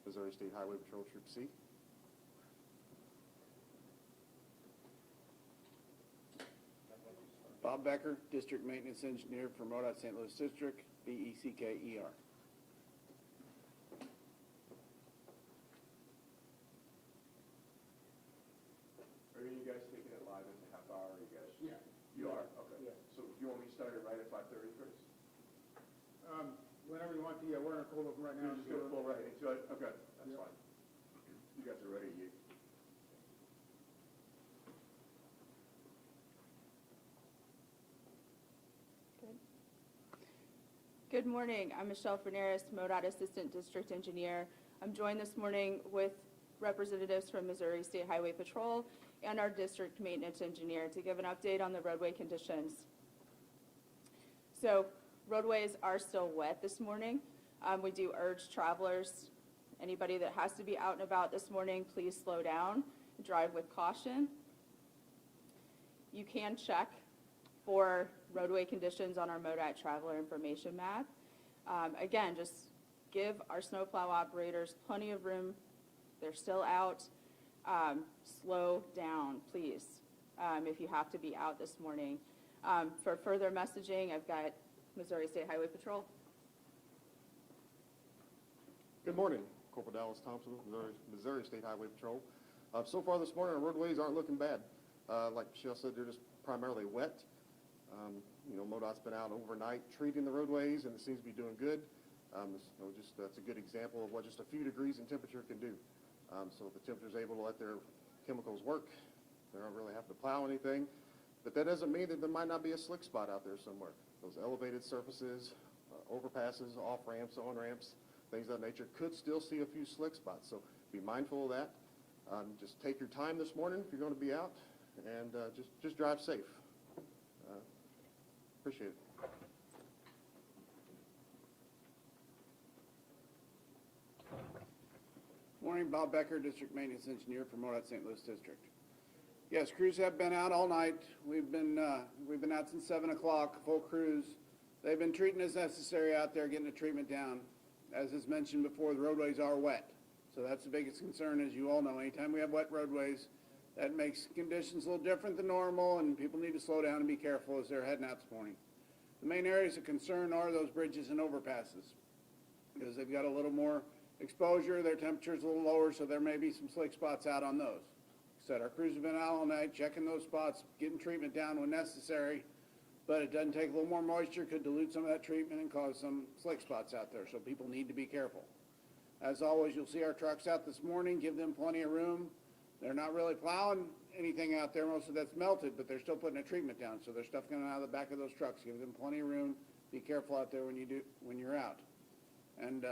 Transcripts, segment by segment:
Missouri State Highway Patrol Troop C. Bob Becker, District Maintenance Engineer for MoDOT St. Louis District, BECKER. Are you guys taking it live in a half hour, you guys? Yeah. You are? Okay. Yeah. So you want me to start it right at 5:30, Chris? Whenever you want to, yeah, we're in a cold open right now. You're just going to pull right into it? Okay, that's Yeah. fine. You guys are ready? Good morning. I'm Michelle Ferneris, MoDOT Assistant District Engineer. I'm joined this morning with representatives from Missouri State Highway Patrol and our District Maintenance Engineer to give an update on the roadway conditions. So roadways are still wet this morning. We do urge travelers, anybody that has to be out and about this morning, please slow down, drive with caution. You can check for roadway conditions on our MoDOT traveler information map. Again, just give our snowplow operators plenty of room. They're still out. Slow down, please, if you have to be out this morning. For further messaging, I've got Missouri State Highway Patrol. Good morning. Corporal Dallas Thompson, Missouri State Highway Patrol. So far this morning, our roadways aren't looking bad. Like Michelle said, they're just primarily wet. MoDOT's been out overnight treating the roadways, and it seems to be doing good. That's a good example of what just a few degrees in temperature can do. So if the temperature's able to let their chemicals work, they don't really have to plow anything. But that doesn't mean that there might not be a slick spot out there somewhere. Those elevated surfaces, overpasses, off-ramps, on-ramps, things of that nature could still see a few slick spots. So be mindful of that. Just take your time this morning if you're going to be out, and just drive safe. Appreciate it. Morning, Bob Becker, District Maintenance Engineer for MoDOT St. Louis District. Yes, crews have been out all night. We've been out since 7 o'clock, full crews. They've been treating as necessary out there, getting the treatment down. As is mentioned before, the roadways are wet. So that's the biggest concern, as you all know. Anytime we have wet roadways, that makes conditions a little different than normal, and people need to slow down and be careful as they're heading out this morning. The main areas of concern are those bridges and overpasses, because they've got a little more exposure, their temperature's a little lower, so there may be some slick spots out on those. Like I said, our crews have been out all night checking those spots, getting treatment down when necessary, but it doesn't take a little more moisture, could dilute some of that treatment and cause some slick spots out there, so people need to be careful. As always, you'll see our trucks out this morning, give them plenty of room. They're not really plowing anything out there, most of that's melted, but they're still putting a treatment down, so there's stuff coming out of the back of those trucks. Give them plenty of room. Be careful out there when you're out. And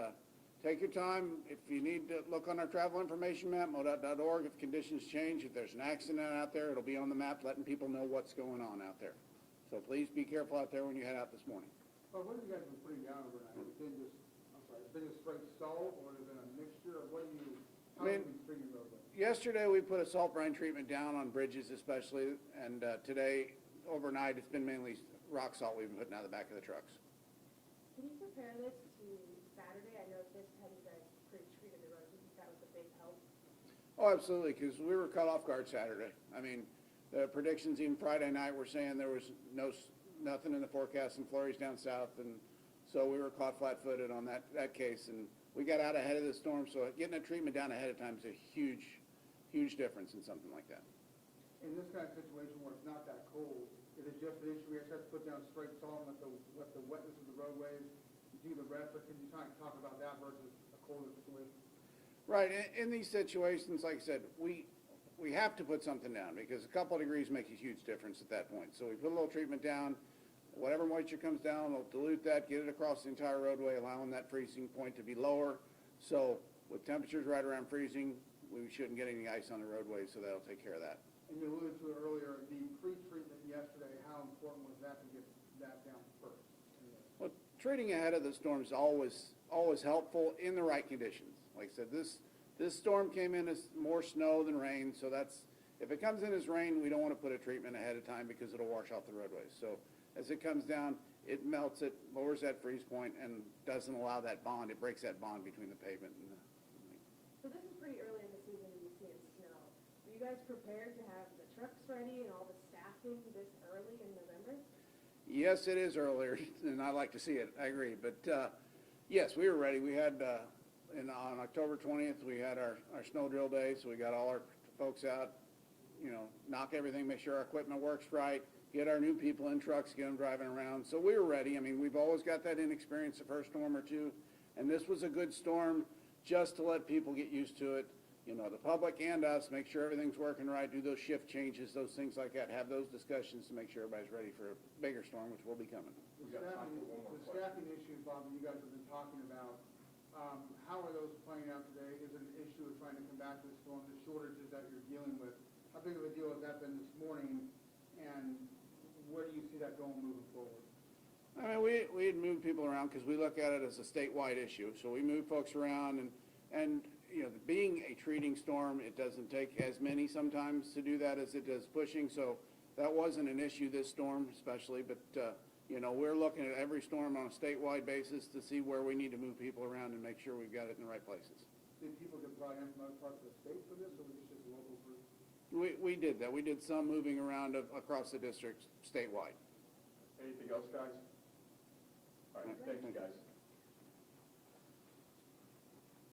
take your time. If you need to look on our travel information map, MoDOT.org, if conditions change, if there's an accident out there, it'll be on the map letting people know what's going on out there. So please be careful out there when you head out this morning. Well, what have you guys been putting down overnight? Has it been just, it's been just straight salt, or has it been a mixture, or what do you, how have you been treating the roadway? Yesterday, we put a salt brine treatment down on bridges especially, and today, overnight, it's been mainly rock salt we've been putting out of the back of the trucks. Can you compare this to Saturday? I know this had you guys pre-treated the road. Do you think that was a big help? Oh, absolutely, because we were caught off guard Saturday. I mean, the predictions even Friday night were saying there was nothing in the forecast and flurries down south, and so we were caught flat-footed on that case, and we got out ahead of the storm, so getting a treatment down ahead of time is a huge difference in something like that. In this kind of situation where it's not that cold, is it just an issue we have to put down straight salt and let the wetness of the roadways do the rest, or can you talk about that versus a colder situation? Right, in these situations, like I said, we have to put something down because a couple of degrees makes a huge difference at that point. So we put a little treatment down, whatever moisture comes down, we'll dilute that, get it across the entire roadway, allowing that freezing point to be lower. So with temperatures right around freezing, we shouldn't get any ice on the roadway, so that'll take care of that. And you alluded to it earlier, the pre-treatment yesterday, how important was that to get that down first? Well, treating ahead of the storm is always helpful in the right conditions. Like I said, this storm came in as more snow than rain, so if it comes in as rain, we don't want to put a treatment ahead of time because it'll wash off the roadways. So as it comes down, it melts it, lowers that freeze point, and doesn't allow that bond. It breaks that bond between the pavement and you guys prepared to have the trucks ready and all the staffing this early in November? Yes, it is earlier than I like to see it, I agree, but, yes, we were ready. We had, on October 20th, we had our snow drill day, so we got all our folks out, you know, knock everything, make sure our equipment works right, get our new people in trucks, get them driving around. So we were ready. I mean, we've always got that inexperience the first storm or two, and this was a good storm just to let people get used to it. You know, the public and us, make sure everything's working right, do those shift changes, those things like that, have those discussions to make sure everybody's ready for a bigger storm, which will be coming. The staffing issues, Bob, that you guys have been talking about, how are those playing out today? Is it an issue of trying to combat this storm, the shortages that you're dealing with? How big of a deal has that been this morning, and where do you see that going moving forward? I mean, we had moved people around because we look at it as a statewide issue. So we move folks around and, you know, being a treating storm, it doesn't take as many sometimes to do that as it does pushing. So that wasn't an issue this storm especially, but, you know, we're looking at every storm on a statewide basis to see where we need to move people around and make sure we've got it in the right places. Did people get brought in from other parts of the state for this, or was this just a local group? We did that. We did some moving around across the district statewide. Anything else, guys? All right, thank you, guys.